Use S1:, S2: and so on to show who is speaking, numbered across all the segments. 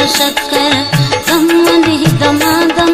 S1: शीर शक्कर दम अली दमादम।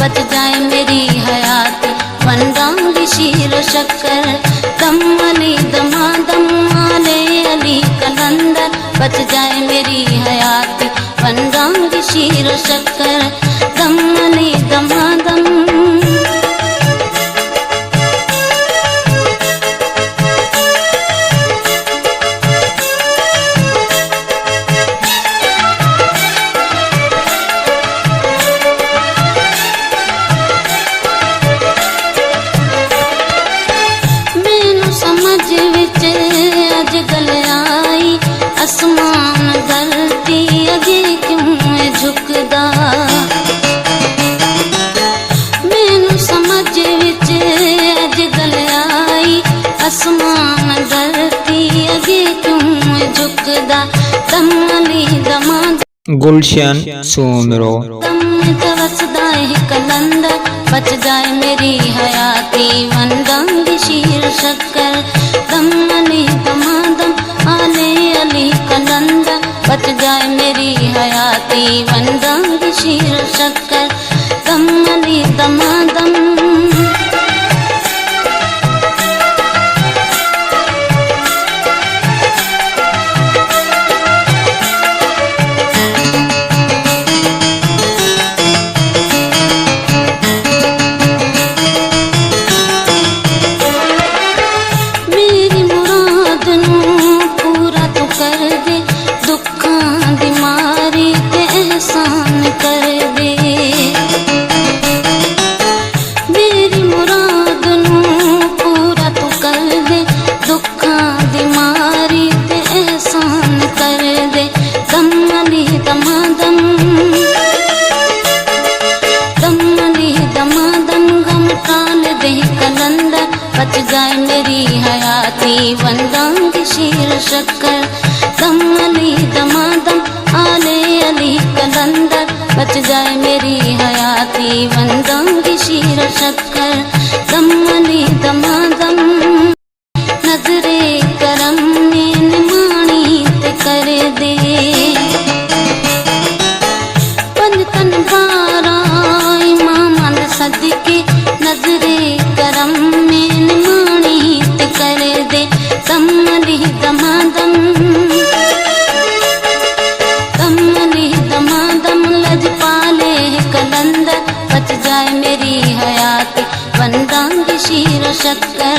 S1: बच जाए मेरी हयात वंदांगी शीर शक्कर दम अली दमादम आले अली कलंदर। बच जाए मेरी हयात वंदांगी शीर शक्कर दम अली दमादम। आसमान धरती अगे क्यों है झुकदा मैनू समझ विच अज गल आई। आसमान धरती अगे क्यों है झुकदा दम अली दमादम।
S2: गुलशन सुमरो
S1: दम वसदा है कलंदर। बच जाए मेरी हयाती वंदांगी शीर शक्कर दम अली दमादम आले अली कलंदर। बच जाए मेरी हयाती वंदांगी शीर शक्कर दम अली दमादम। बच जाए मेरी हयाती वंदांगी शीर शक्कर दम अली दमादम आले अली कलंदर। बच जाए मेरी हयाती वंदांगी शीर शक्कर दम अली दमादम। नजरे करम ने निमाणी ते कर दे पंजतन बारा इमाम सदके नजरे करम ने निमाणी ते कर दे दम अली दमादम। दम अली दमादम लजपाले कलंदर। बच जाए मेरी हयात वंदांगी शीर शक्कर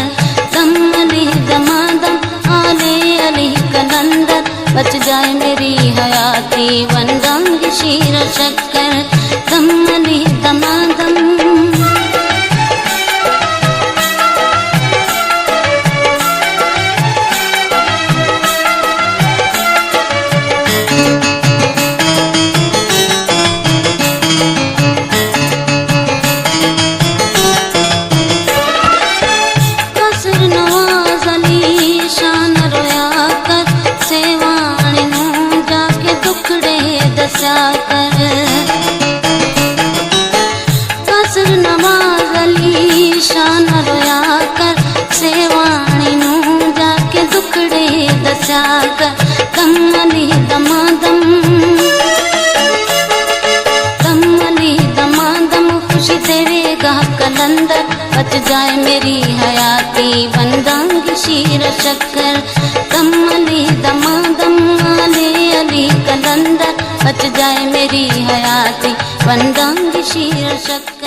S1: दम अली दमादम आले अली कलंदर। बच जाए मेरी हयाती वंदांगी शीर शक्कर दम अली दमादम। कसर नवाज अली शान रोया कर सेवाणी नू जाके दुखड़े दस्या कर दम अली दमादम। दम अली दमादम खुशी देवेगा कलंदर। बच जाए मेरी हयाती वंदांगी शीर शक्कर दम अली दमादम आले अली कलंदर। बच जाए मेरी हयाती वंदांगी शीर शक्कर।